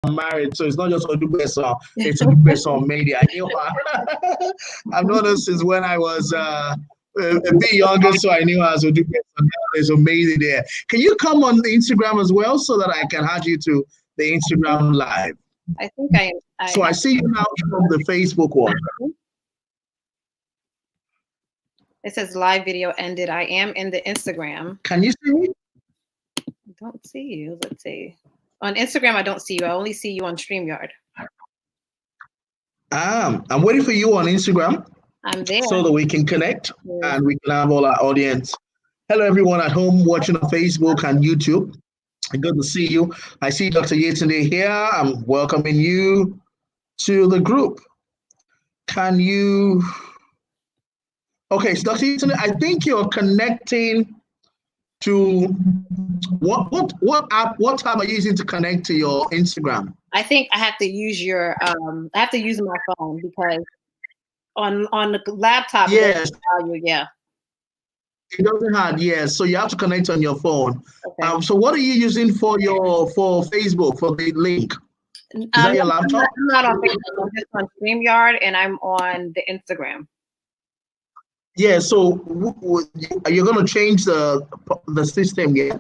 married, so it's not just Odugbesan, it's Odugbesan Omede. I knew her. I've known her since when I was a bit younger, so I knew her as Odugbesan. There's Omede there. Can you come on the Instagram as well so that I can add you to the Instagram live? I think So I see you now from the Facebook one. It says live video ended. I am in the Instagram. Can you see me? I don't see you. Let's see. On Instagram, I don't see you. I only see you on StreamYard. I'm waiting for you on Instagram. I'm there. So that we can connect and we can have all our audience. Hello, everyone at home watching on Facebook and YouTube. Good to see you. I see Dr. Yetunde here. I'm welcoming you to the group. Can you... Okay, so Dr. Yetunde, I think you're connecting to what app, what tab are you using to connect to your Instagram? I think I have to use your I have to use my phone because on the laptop, yes, yeah. It doesn't have, yes. So you have to connect on your phone. Okay. So what are you using for Facebook, for the link? Is that your laptop? I'm not on Facebook. I'm just on StreamYard and I'm on the Instagram. Yeah, so you're going to change the system, yeah?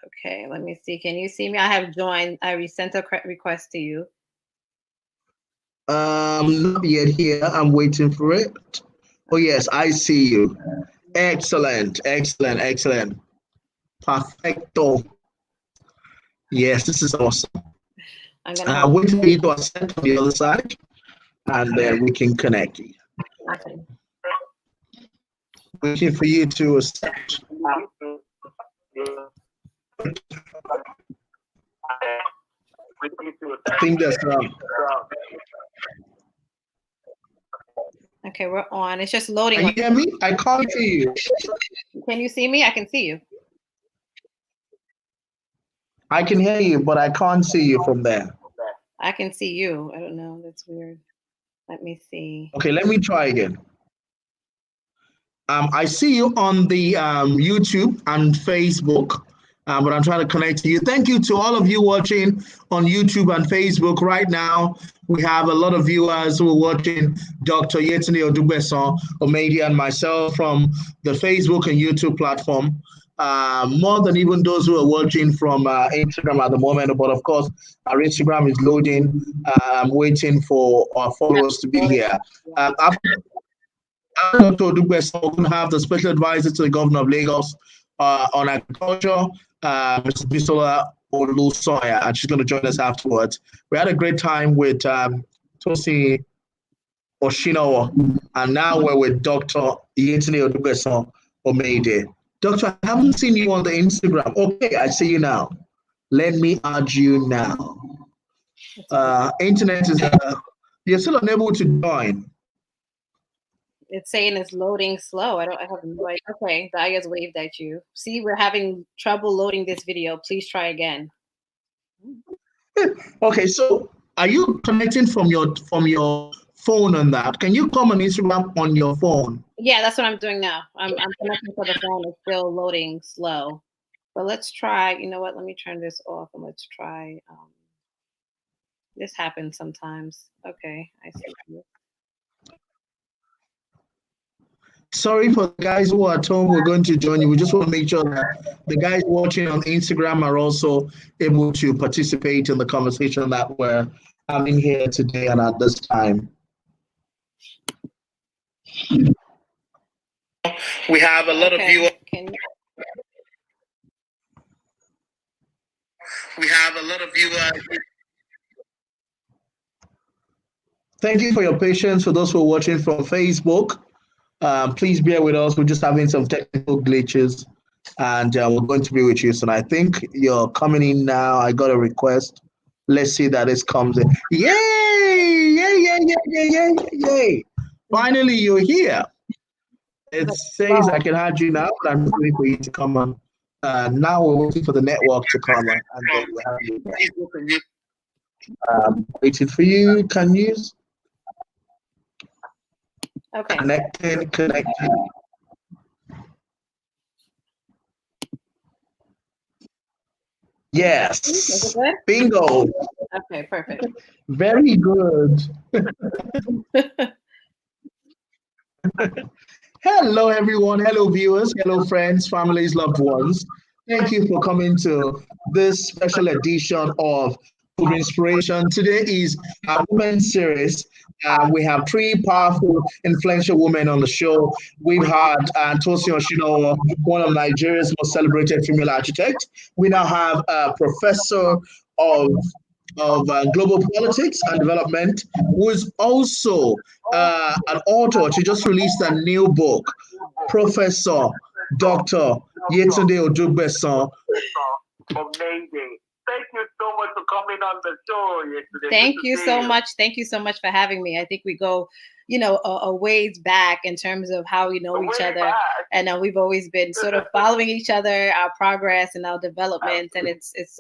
Okay, let me see. Can you see me? I have joined. I resent a request to you. Not yet here. I'm waiting for it. Oh, yes, I see you. Excellent, excellent, excellent. Perfecto. Yes, this is awesome. I'm waiting for you to accept on the other side, and then we can connect. Okay. Waiting for you to accept. I think that's Okay, we're on. It's just loading. Can you hear me? I can't see you. Can you see me? I can see you. I can hear you, but I can't see you from there. I can see you. I don't know. That's weird. Let me see. Okay, let me try again. I see you on the YouTube and Facebook, but I'm trying to connect to you. Thank you to all of you watching on YouTube and Facebook right now. We have a lot of viewers who are watching Dr. Yetunde Odugbesan Omede and myself from the Facebook and YouTube platform. More than even those who are watching from Instagram at the moment, but of course our Instagram is loading. I'm waiting for our followers to be here. After Dr. Odugbesan, we're going to have the special advisor to the governor of Lagos on agriculture, Mrs. Bisola Olusoya, and she's going to join us afterwards. We had a great time with Tosi Oshinowo, and now we're with Dr. Yetunde Odugbesan Omede. Doctor, I haven't seen you on the Instagram. Okay, I see you now. Let me add you now. Internet is, you're still unable to join. It's saying it's loading slow. I have no idea. Okay, I just waved at you. See, we're having trouble loading this video. Please try again. Okay, so are you connecting from your phone on that? Can you come on Instagram on your phone? Yeah, that's what I'm doing now. I'm connecting to the phone. It's still loading slow. But let's try. You know what? Let me turn this off and let's try. This happens sometimes. Okay, I see you. Sorry for the guys who are at home. We're going to join you. We just want to make sure that the guys watching on Instagram are also able to participate in the conversation that we're having here today and at this time. We have a lot of viewers. We have a lot of viewers. Thank you for your patience. For those who are watching from Facebook, please bear with us. We're just having some technical glitches, and we're going to be with you soon. I think you're coming in now. I got a request. Let's see that this comes in. Yay! Yay! Yay! Yay! Yay! Yay! Yay! Finally, you're here. It says I can add you now, but I'm waiting for you to come on. Now we're waiting for the network to come on, and then we'll have you. Waiting for you. Can you? Okay. Connected. Is it Yes. good? Bingo. Okay, perfect. Very good. Hello, everyone. Hello, viewers. Hello, friends, families, loved ones. Thank you for coming to this special edition of CovInspiration. Today is our Women's Series. We have three powerful, influential women on the show. We've had Tosin Oshinowo, one of Nigeria's most celebrated female architects. We now have a professor of global politics and development, who is also an author. She just released a new book, Professor Dr. Yetunde Odugbesan. Amazing. Thank you so much for coming on the show yesterday. Thank you so much. Thank you so much for having me. I think we go, a ways back in terms of how we know each other, and we've always been sort of following each other, our progress and our development. And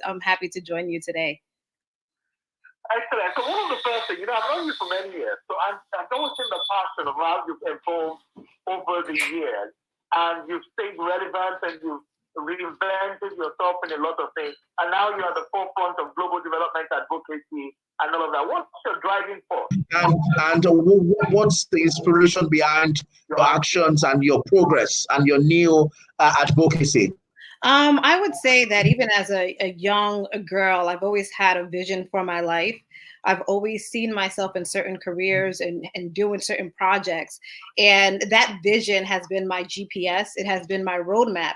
I'm happy to join you today. Excellent. So one of the first things, I've known you for many years, so I've always seen the passion of how you've evolved over the years, and you've stayed relevant and you've reinvented yourself in a lot of things, and now you're at the forefront of global development advocacy and all of that. What's your driving force? And what's the inspiration behind your actions and your progress and your new advocacy? I would say that even as a young girl, I've always had a vision for my life. I've always seen myself in certain careers and doing certain projects. And that vision has been my GPS. It has been my roadmap.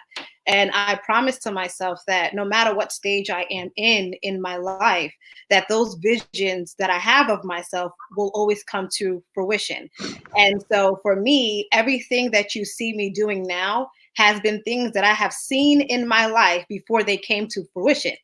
And I promised to myself that no matter what stage I am in my life, that those visions that I have of myself will always come to fruition. And so for me, everything that you see me doing now has been things that I have seen in my life before they came to fruition.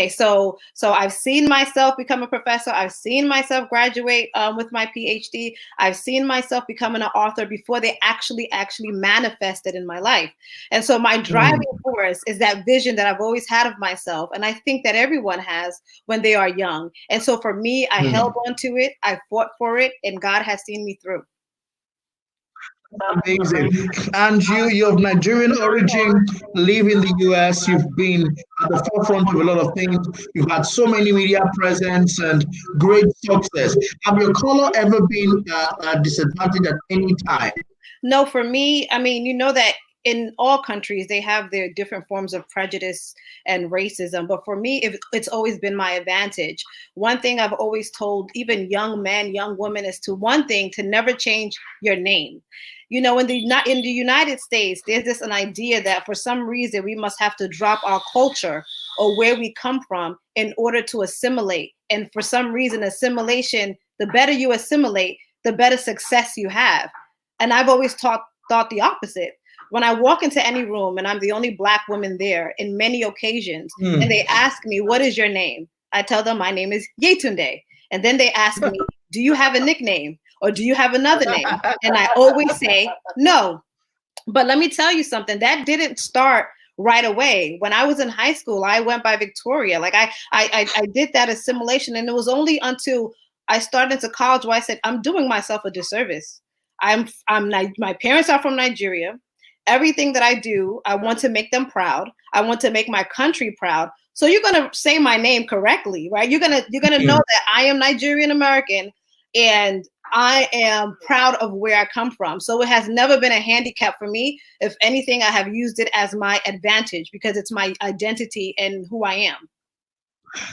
So I've seen myself become a professor. I've seen myself graduate with my PhD. I've seen myself becoming an author before they actually manifested in my life. And so my driving force is that vision that I've always had of myself. And I think that everyone has when they are young. And so for me, I held on to it. I fought for it, and God has seen me through. Amazing. And you're of Nigerian origin, live in the US, you've been at the forefront of a lot of things. You've had so many media presence and great success. Have your color ever been a disadvantage at any time? No, for me, I mean, you know that in all countries, they have their different forms of prejudice and racism. But for me, it's always been my advantage. One thing I've always told even young men, young women is to never change your name. In the United States, there's an idea that for some reason we must have to drop our culture or where we come from in order to assimilate. And for some reason, assimilation, the better you assimilate, the better success you have. And I've always thought the opposite. When I walk into any room and I'm the only Black woman there in many occasions, and they ask me, what is your name? I tell them my name is Yetunde. And then they ask me, do you have a nickname? Or do you have another name? And I always say, no. But let me tell you something, that didn't start right away. When I was in high school, I went by Victoria. Like I did that assimilation. And it was only until I started into college where I said, I'm doing myself a disservice. My parents are from Nigeria. Everything that I do, I want to make them proud. I want to make my country proud. So you're gonna say my name correctly, right? You're gonna know that I am Nigerian American and I am proud of where I come from. So it has never been a handicap for me. If anything, I have used it as my advantage because it's my identity and who I am.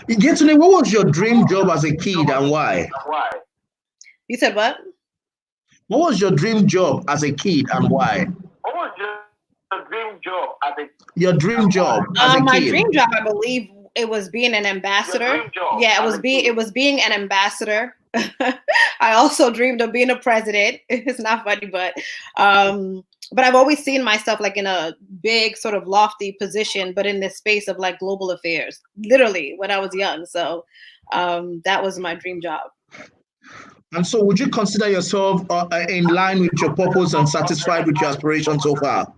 Yetunde, what was your dream job as a kid and why? You said what? What was your dream job as a kid and why? What was your dream job as a Your dream job as a kid? My dream job, I believe, it was being an ambassador. Yeah, it was being an ambassador. I also dreamed of being a president. It's not funny, but I've always seen myself like in a big sort of lofty position, but in this space of like global affairs, literally when I was young. So that was my dream job. And so would you consider yourself in line with your purpose and satisfied with your aspirations so far?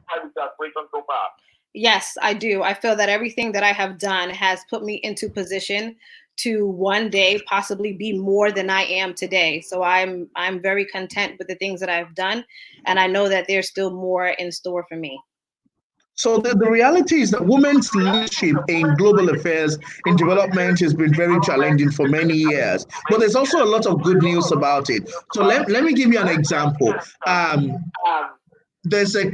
Yes, I do. I feel that everything that I have done has put me into position to one day possibly be more than I am today. So I'm very content with the things that I've done, and I know that there's still more in store for me. So the reality is that women's leadership in global affairs in development has been very challenging for many years. But there's also a lot of good news about it. So let me give you an example. There's a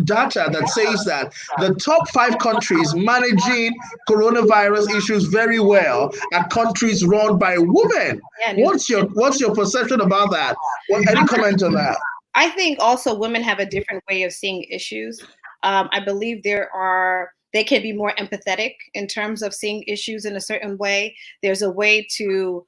data that says that the top 5 countries managing coronavirus issues very well are countries run by women. Yeah, What's your perception about that? Any comment on that? I think also women have a different way of seeing issues. I believe they can be more empathetic in terms of seeing issues in a certain way. There's a way to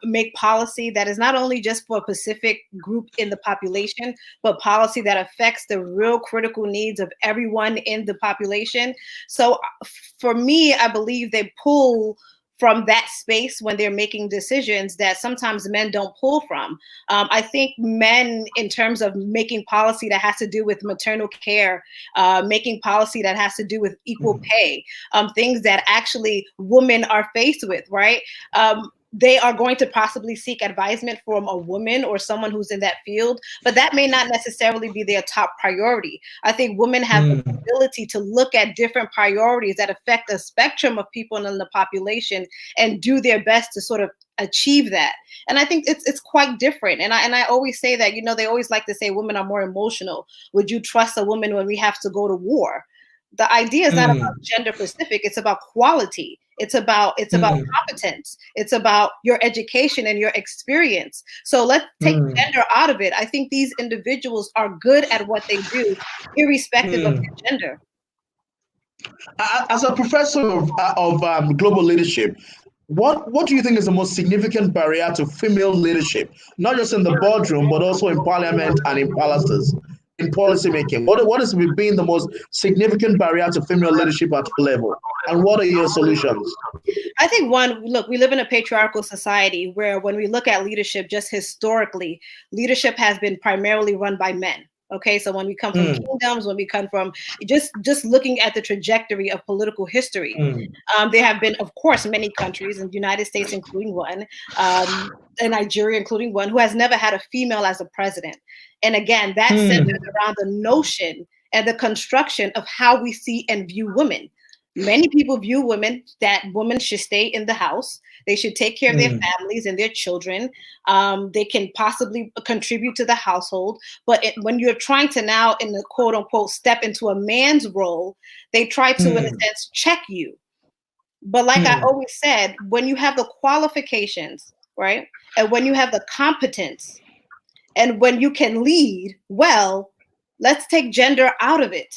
make policy that is not only just for a specific group in the population, but policy that affects the real critical needs of everyone in the population. So for me, I believe they pull from that space when they're making decisions that sometimes men don't pull from. I think men, in terms of making policy that has to do with maternal care, making policy that has to do with equal pay, things that actually women are faced with, right? They are going to possibly seek advisement from a woman or someone who's in that field, but that may not necessarily be their top priority. I think women have the ability to look at different priorities that affect a spectrum of people in the population and do their best to sort of achieve that. And I think it's quite different. And I always say that, they always like to say women are more emotional. Would you trust a woman when we have to go to war? The idea is not about gender specific. It's about quality. It's about competence. It's about your education and your experience. So let's take gender out of it. I think these individuals are good at what they do, irrespective of their gender. As a professor of global leadership, what do you think is the most significant barrier to female leadership, not just in the boardroom, but also in parliament and in palaces, in policy making? What has been the most significant barrier to female leadership at all level, and what are your solutions? I think look, we live in a patriarchal society where when we look at leadership, just historically, leadership has been primarily run by men. Okay, so when we come from kingdoms, when we come from just looking at the trajectory of political history, there have been, of course, many countries, and the United States including one, and Nigeria including one, who has never had a female as a president. And again, that centers around the notion and the construction of how we see and view women. Many people view women that women should stay in the house. They should take care of their families and their children. They can possibly contribute to the household. But when you're trying to now, in the quote unquote, step into a man's role, they try to, in a sense, check you. But like I always said, when you have the qualifications, right? And when you have the competence, and when you can lead well, let's take gender out of it.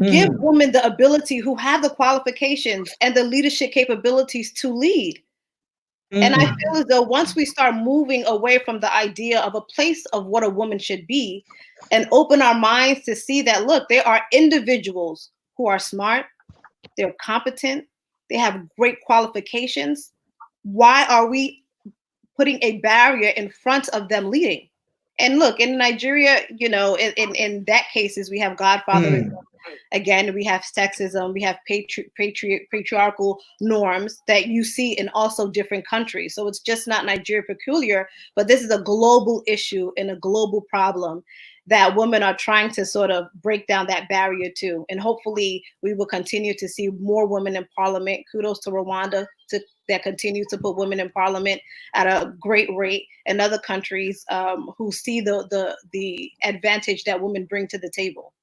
Give women the ability who have the qualifications and the leadership capabilities to lead. And I feel as though once we start moving away from the idea of a place of what a woman should be and open our minds to see that, look, there are individuals who are smart, they're competent, they have great qualifications. Why are we putting a barrier in front of them leading? And look, in Nigeria, in that cases, we have godfatherism. Again, we have sexism, we have patriarchal norms that you see in also different countries. So it's just not Nigeria peculiar, but this is a global issue and a global problem that women are trying to sort of break down that barrier to. And hopefully we will continue to see more women in parliament. Kudos to Rwanda that continues to put women in parliament at a great rate, and other countries who see the advantage that women bring to the table.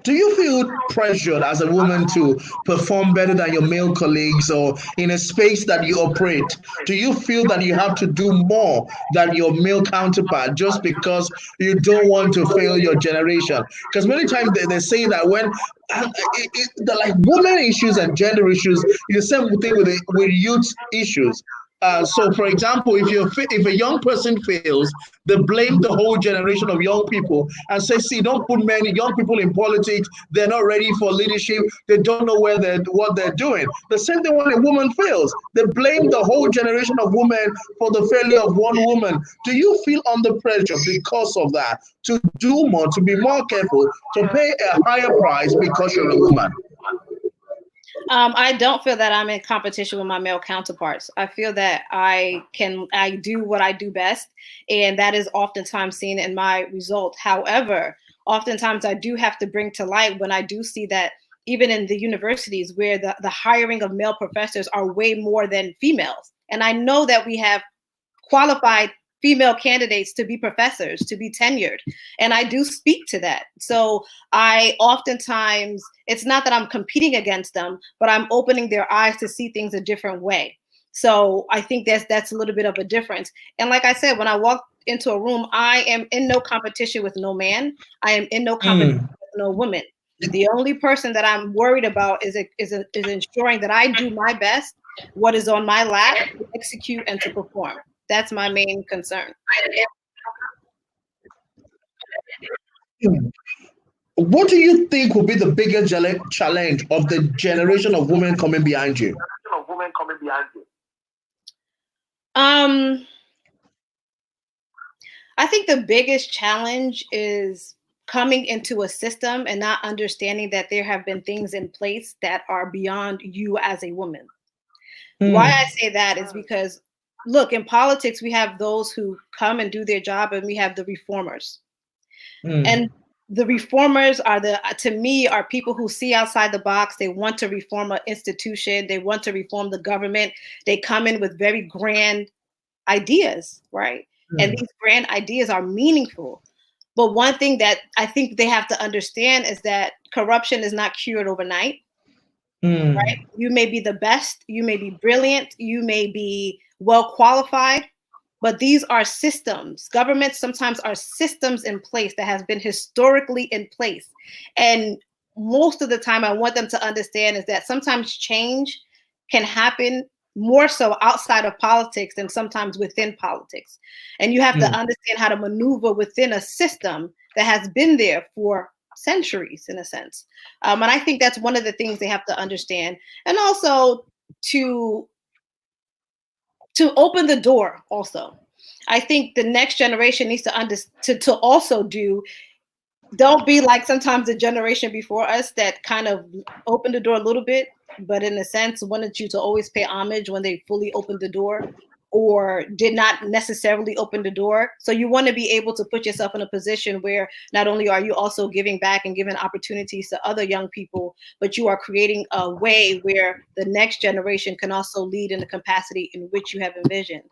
Do you feel pressured as a woman to perform better than your male colleagues, or in a space that you operate? Do you feel that you have to do more than your male counterpart just because you don't want to fail your generation? Because many times they say that when the like women issues and gender issues is the same thing with youth issues. So, for example, if a young person fails, they blame the whole generation of young people and say, "See, don't put many young people in politics. They're not ready for leadership. They don't know what they're doing." The same thing when a woman fails, they blame the whole generation of women for the failure of one woman. Do you feel under pressure because of that to do more, to be more careful, to pay a higher price because you're a woman? I don't feel that I'm in competition with my male counterparts. I feel that I do what I do best, and that is oftentimes seen in my result. However, oftentimes I do have to bring to light when I do see that even in the universities where the hiring of male professors are way more than females. And I know that we have qualified female candidates to be professors, to be tenured. And I do speak to that. So I oftentimes, it's not that I'm competing against them, but I'm opening their eyes to see things a different way. So I think that's a little bit of a difference. And like I said, when I walk into a room, I am in no competition with no man. I am in no competition with no woman. The only person that I'm worried about is ensuring that I do my best, what is on my lap, to execute and to perform. That's my main concern. What do you think will be the biggest challenge of the generation of women coming behind you? I think the biggest challenge is coming into a system and not understanding that there have been things in place that are beyond you as a woman. Why I say that is because, look, in politics, we have those who come and do their job, and we have the reformers. And the reformers to me, are people who see outside the box. They want to reform an institution. They want to reform the government. They come in with very grand ideas, right? And these grand ideas are meaningful. But one thing that I think they have to understand is that corruption is not cured overnight. Right? You may be the best, you may be brilliant, you may be well qualified, but these are systems. Governments sometimes are systems in place that has been historically in place. And most of the time I want them to understand is that sometimes change can happen more so outside of politics than sometimes within politics. And you have to understand how to maneuver within a system that has been there for centuries, in a sense. And I think that's one of the things they have to understand. And also to open the door also. I think the next generation needs to also don't be like sometimes the generation before us that kind of opened the door a little bit, but in a sense wanted you to always pay homage when they fully opened the door, or did not necessarily open the door. So you want to be able to put yourself in a position where not only are you also giving back and giving opportunities to other young people, but you are creating a way where the next generation can also lead in the capacity in which you have envisioned.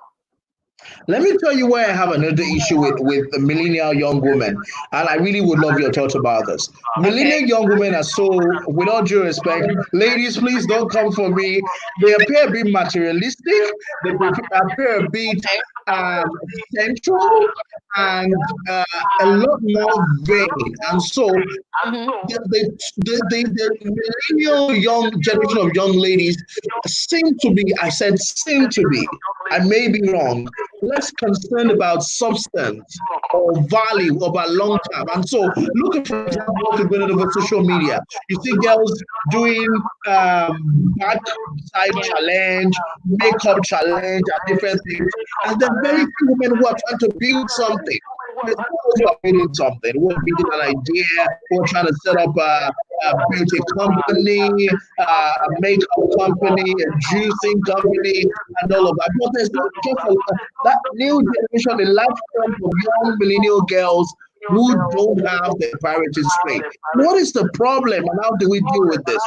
Let me tell you where I have another issue with the millennial young women, and I really would love your thoughts about this. Millennial young women are so, with all due respect, ladies, please don't come for me. They appear a bit materialistic. They appear a bit sensual and a lot more vain. And so the millennial young generation of young ladies seem to be, I said seem to be, I may be wrong, less concerned about substance or value over long term. And so, looking for example, to go over social media, you see girls doing backside challenge, makeup challenge, and different things, and then very few women who are trying to build something. There's those who are building something, who are building an idea, who are trying to set up a beauty company, a makeup company, a juicing company, and all of that. But there's not just that new generation, the large form of young millennial girls who don't have their priorities straight. What is the problem, and how do we deal with this?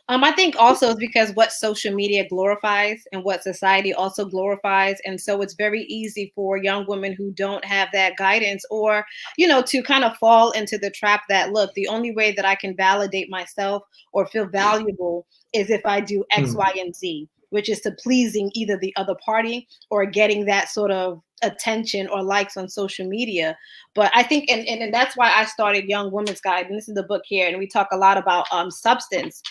I think also it's because what social media glorifies and what society also glorifies. And so it's very easy for young women who don't have that guidance or, to kind of fall into the trap that, look, the only way that I can validate myself or feel valuable is if I do X, Y, and Z, which is to pleasing either the other party or getting that sort of attention or likes on social media. But I think, and that's why I started Young Women's Guide, and this is the book here, and we talk a lot about substance,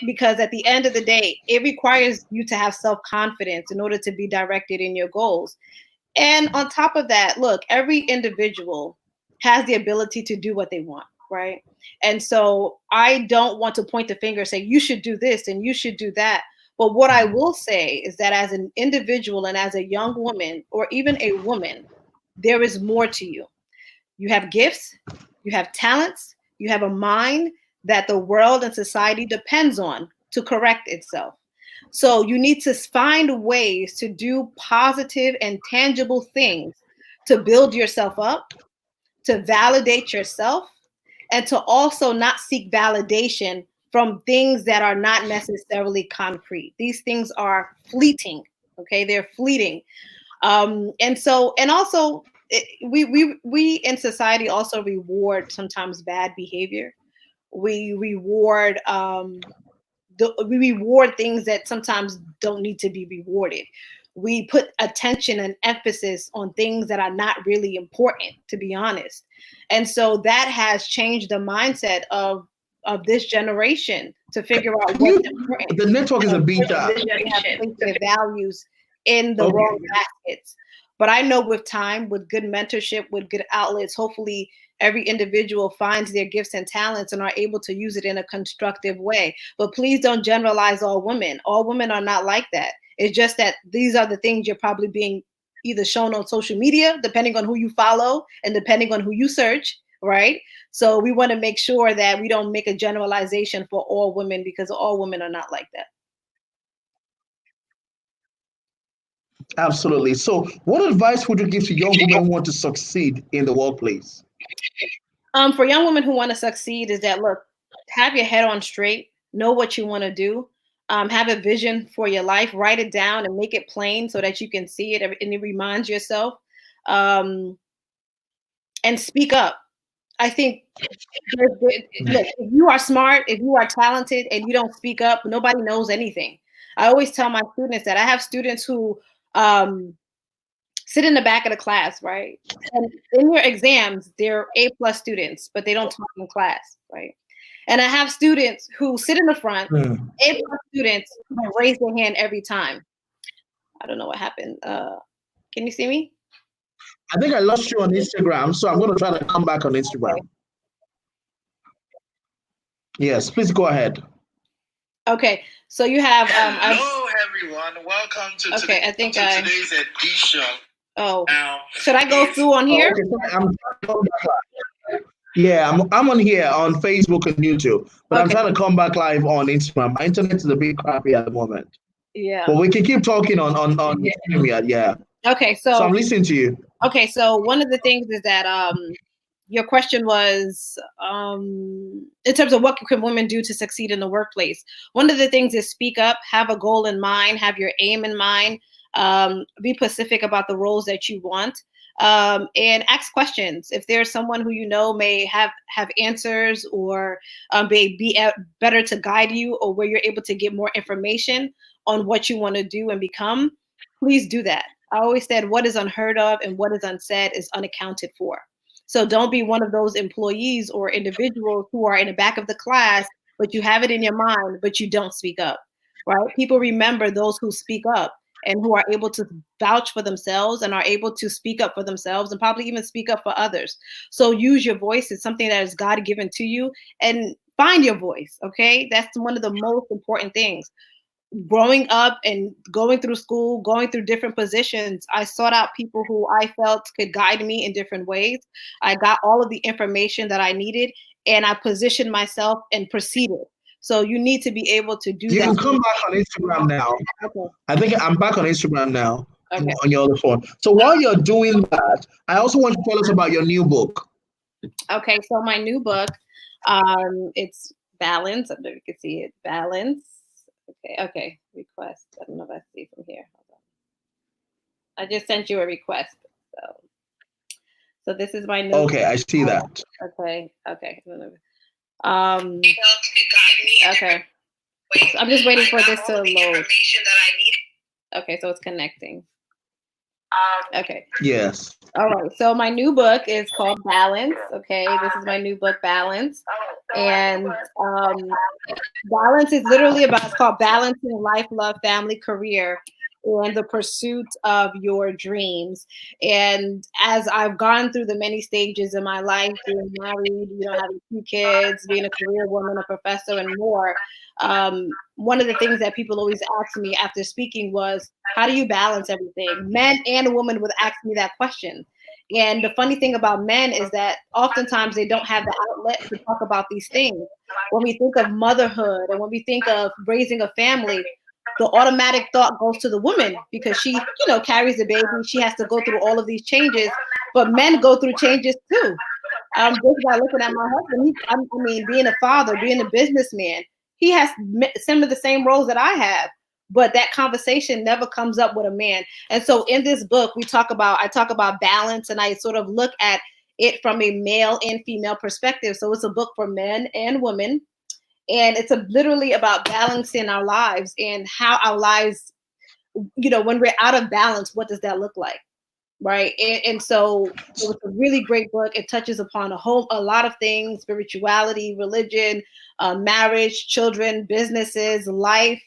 because at the end of the day, it requires you to have self-confidence in order to be directed in your goals. And on top of that, look, every individual has the ability to do what they want, right? And so I don't want to point the finger and say, you should do this and you should do that. But what I will say is that as an individual and as a young woman, or even a woman, there is more to you. You have gifts, you have talents, you have a mind that the world and society depends on to correct itself. So you need to find ways to do positive and tangible things to build yourself up, to validate yourself and to also not seek validation from things that are not necessarily concrete. These things are fleeting, okay? They're fleeting. And also we in society also reward sometimes bad behavior. We reward we reward things that sometimes don't need to be rewarded. We put attention and emphasis on things that are not really important, to be honest. And so that has changed the mindset of this generation to figure out what's important. The network is a beta. Have placed their values in the wrong baskets. But I know with time, with good mentorship, with good outlets, hopefully every individual finds their gifts and talents and are able to use it in a constructive way. But please don't generalize all women. All women are not like that. It's just that these are the things you're probably being either shown on social media, depending on who you follow and depending on who you search, right? So we want to make sure that we don't make a generalization for all women, because all women are not like that. Absolutely. So what advice would you give to young women who want to succeed in the workplace? For young women who want to succeed is that, look, have your head on straight, know what you want to do, have a vision for your life, write it down and make it plain so that you can see it and it reminds yourself, and speak up. I think, look, if you are smart, if you are talented and you don't speak up, nobody knows anything. I always tell my students that. I have students who sit in the back of the class, right? And in your exams, they're A+ students, but they don't talk in class, right? And I have students who sit in the front, A+ students who raise their hand every time. I don't know what happened. Can you see me? I think I lost you on Instagram, so I'm going to try to come back on Instagram. Okay. Yes, please go ahead. Okay, so you have. Hello, everyone. Welcome to today's edition. Oh, should I go through on here? I'm on here on Facebook and YouTube, but I'm trying to come back live on Instagram. My internet is a bit crappy at the moment. Yeah. But we can keep talking on Instagram. Yeah. Okay, so I'm listening to you. Okay, so one of the things is that your question was in terms of what can women do to succeed in the workplace. One of the things is speak up, have a goal in mind, have your aim in mind, be specific about the roles that you want, and ask questions. If there's someone who you know may have answers or be better to guide you, or where you're able to get more information on what you want to do and become, please do that. I always said what is unheard of and what is unsaid is unaccounted for. So don't be one of those employees or individuals who are in the back of the class, but you have it in your mind, but you don't speak up, right? People remember those who speak up and who are able to vouch for themselves and are able to speak up for themselves and probably even speak up for others. So use your voice. It's something that is God given to you, and find your voice, okay? That's one of the most important things. Growing up and going through school, going through different positions, I sought out people who I felt could guide me in different ways. I got all of the information that I needed, and I positioned myself and proceeded. So you need to be able to do that. You can come back on Instagram now. Okay. I think I'm back on Instagram now on your other phone. So while you're doing that, I also want you to tell us about your new book. Okay, so my new book, it's Balance. I don't know if you can see it. Balance. Okay. Request. I don't know if I see from here. Hold on. I just sent you a request. So this is my new. Okay, I see that. Okay. Okay. So I'm just waiting for this to load. Okay, so it's connecting. Okay. Yes. All right. So my new book is called Balance. Okay, this is my new book, Balance, and balance is literally about. It's called Balancing Life, Love, Family, Career, and the Pursuit of Your Dreams. And as I've gone through the many stages in my life, being married, having 2 kids, being a career woman, a professor, and more. One of the things that people always ask me after speaking was, how do you balance everything? Men and women would ask me that question. And the funny thing about men is that oftentimes they don't have the outlet to talk about these things. When we think of motherhood and when we think of raising a family, the automatic thought goes to the woman because she, carries the baby. She has to go through all of these changes, but men go through changes too. Just by looking at my husband, I mean, being a father, being a businessman, he has some of the same roles that I have, but that conversation never comes up with a man. And so in this book, I talk about balance, and I sort of look at it from a male and female perspective. So it's a book for men and women, and it's literally about balancing our lives and how our lives, when we're out of balance, what does that look like? Right. And so it was a really great book. It touches upon a lot of things: spirituality, religion, marriage, children, businesses, life,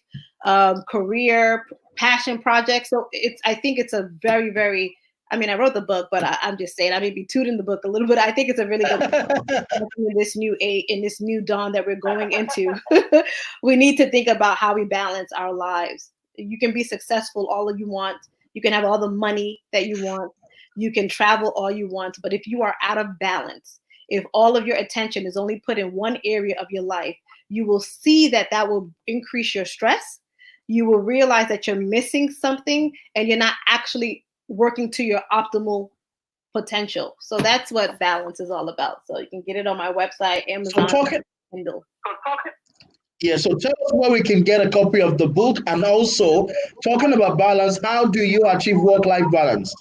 career, passion projects. So I think it's a very, very, I mean, I wrote the book, but I'm just saying, I may be tooting the book a little bit. I think it's a really good book in this new age, in this new dawn that we're going into. We need to think about how we balance our lives. You can be successful all you want. You can have all the money that you want. You can travel all you want. But if you are out of balance, if all of your attention is only put in one area of your life, you will see that will increase your stress. You will realize that you're missing something and you're not actually working to your optimal potential. So that's what balance is all about. So you can get it on my website, Amazon, Kindle. Yeah, so tell us where we can get a copy of the book, and also talking about balance, how do you achieve work-life balance?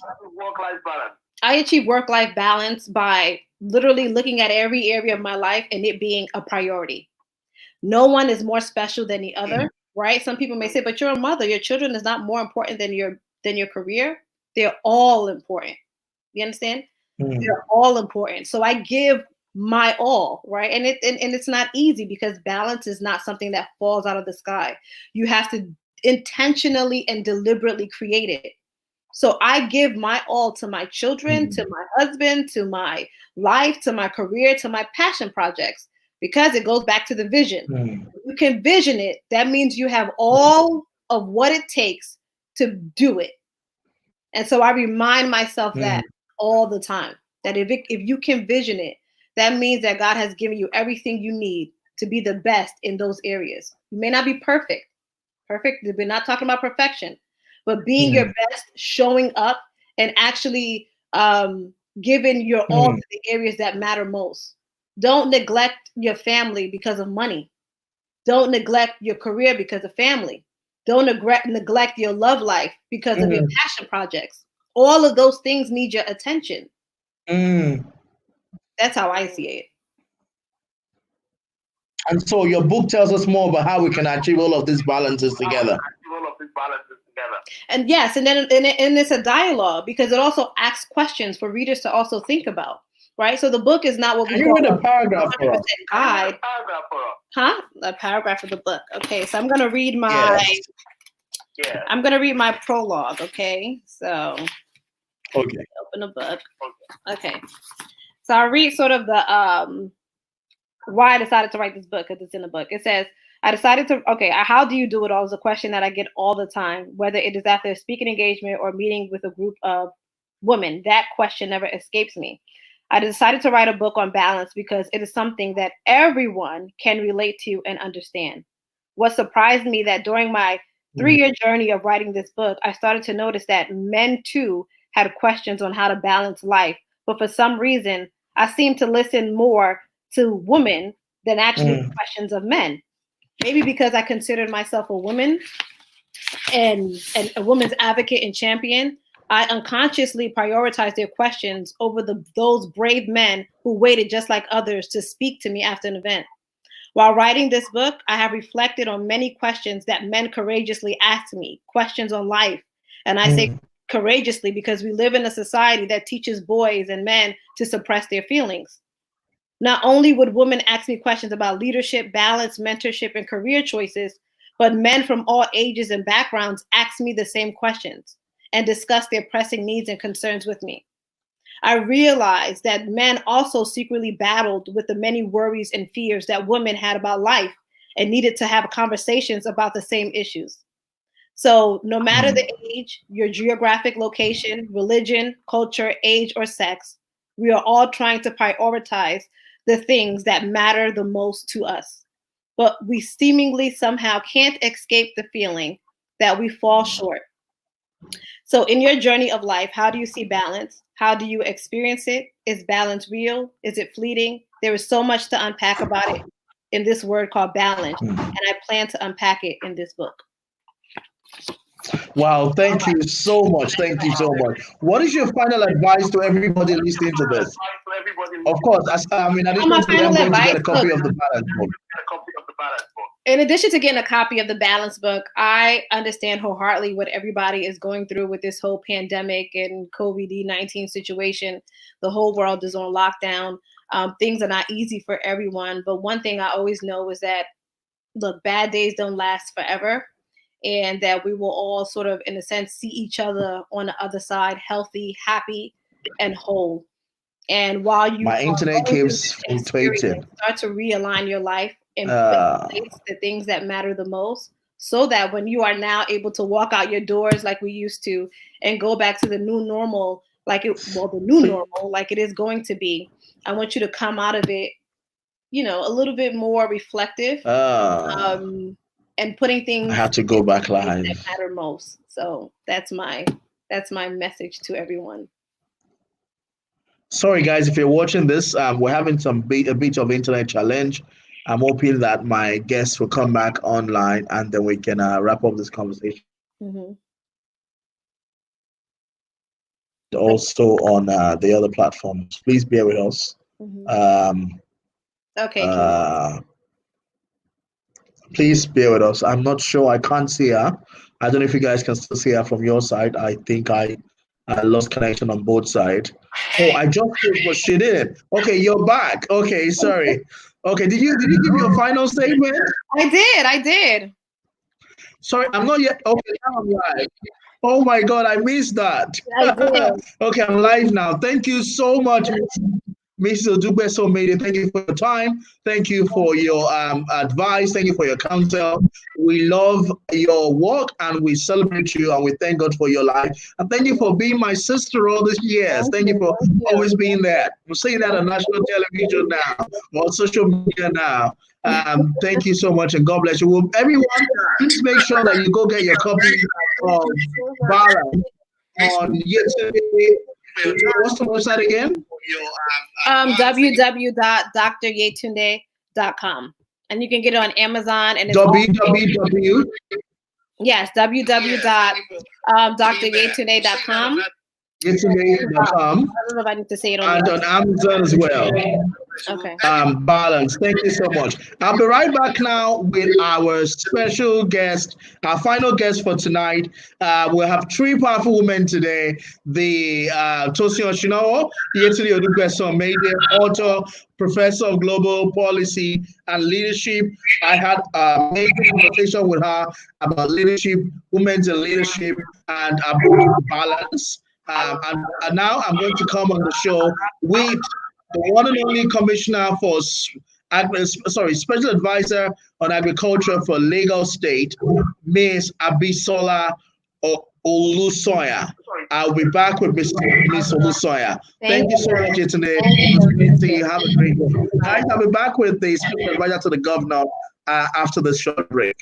I achieve work-life balance by literally looking at every area of my life and it being a priority. No one is more special than the other, right? Some people may say, but you're a mother, your children is not more important than your career. They're all important. You understand? They're all important. So I give my all, right? And it's not easy because balance is not something that falls out of the sky. You have to intentionally and deliberately create it. So I give my all to my children, to my husband, to my life, to my career, to my passion projects, because it goes back to the vision. You can vision it. That means you have all of what it takes to do it. And so I remind myself that all the time, that if you can vision it, that means that God has given you everything you need to be the best in those areas. You may not be perfect. We're not talking about perfection, but being your best, showing up, and actually giving your all to the areas that matter most. Don't neglect your family because of money. Don't neglect your career because of family. Don't neglect your love life because of your passion projects. All of those things need your attention. That's how I see it. And so your book tells us more about how we can achieve all of these balances together. And yes, and then and it's a dialogue, because it also asks questions for readers to also think about, right? So the book is not what we call a paragraph 100% guide. Huh? A paragraph of the book. Okay, so I'm going to read I'm going to read my prologue, okay? So open the book. Okay. So I'll read sort of the why I decided to write this book, because it's in the book. It says, I decided to, how do you do it all is a question that I get all the time, whether it is after a speaking engagement or meeting with a group of women. That question never escapes me. I decided to write a book on balance because it is something that everyone can relate to and understand. What surprised me that during my 3-year journey of writing this book, I started to notice that men too had questions on how to balance life. But for some reason, I seemed to listen more to women than actually questions of men. Maybe because I considered myself a woman and a woman's advocate and champion, I unconsciously prioritized their questions over those brave men who waited just like others to speak to me after an event. While writing this book, I have reflected on many questions that men courageously asked me, questions on life. And I say courageously because we live in a society that teaches boys and men to suppress their feelings. Not only would women ask me questions about leadership, balance, mentorship, and career choices, but men from all ages and backgrounds ask me the same questions and discuss their pressing needs and concerns with me. I realized that men also secretly battled with the many worries and fears that women had about life and needed to have conversations about the same issues. So no matter the age, your geographic location, religion, culture, age, or sex, we are all trying to prioritize the things that matter the most to us. But we seemingly somehow can't escape the feeling that we fall short. So in your journey of life, how do you see balance? How do you experience it? Is balance real? Is it fleeting? There is so much to unpack about it in this word called balance, and I plan to unpack it in this book. Wow, thank you so much. Thank you so much. What is your final advice to everybody listening to this? Of course, in addition to them going to get a copy of the balance book. In addition to getting a copy of the balance book, I understand wholeheartedly what everybody is going through with this whole pandemic and COVID-19 situation. The whole world is on lockdown. Things are not easy for everyone. But one thing I always know is that, look, bad days don't last forever. And that we will all sort of, in a sense, see each other on the other side, healthy, happy, and whole. And while you my internet keeps fluctuating, start to realign your life and put in place the things that matter the most, so that when you are now able to walk out your doors like we used to and go back to the new normal, the new normal, like it is going to be, I want you to come out of it, a little bit more reflective. And putting things I have to go back live that matter most. So that's my message to everyone. Sorry guys, if you're watching this, we're having a bit of internet challenge. I'm hoping that my guests will come back online and then we can wrap up this conversation. Mm-hmm. Also on the other platforms. Please bear with us. Mm-hmm. Okay. Please bear with us. I'm not sure. I can't see her. I don't know if you guys can still see her from your side. I think I lost connection on both sides. Oh, I just did, but she didn't. Okay, you're back. Okay, sorry. Okay, did you give your final statement? I did. Sorry, I'm not yet. Okay, now I'm live. Oh my God, I missed that. I did. Okay, I'm live now. Thank you so much, Mrs. Odugbesan Omede. Thank you for your time. Thank you for your advice. Thank you for your counsel. We love your work and we celebrate you and we thank God for your life. And thank you for being my sister all these years. Thank you for always being there. We're seeing that on national television now, on social media now. Thank you so much and God bless you. Well, everyone, please make sure that you go get your copy of Balance on Yetunde. What's the website again? www.dryetunde.com, and you can get it on Amazon and www. Yes, www.dryetunde.com. Yetunde.com. I don't know if I need to say it and on Amazon as well. Okay. Balance. Thank you so much. I'll be right back now with our special guest, our final guest for tonight. We'll have three powerful women today. The Tosin Oshinawo, Yetunde Odugbesan Omede, author, Professor of Global Policy and Leadership. I had a major conversation with her about leadership, women in leadership, and about balance. And now I'm going to come on the show with the one and only commissioner for, special advisor on agriculture for Lagos State, Ms. Abisola Olusoya. I'll be back with Ms. Olusoya. Thank you so much, Yetunde. It's great to see you. Have a great day. Guys, I'll be back with the special advisor to the governor after this short break.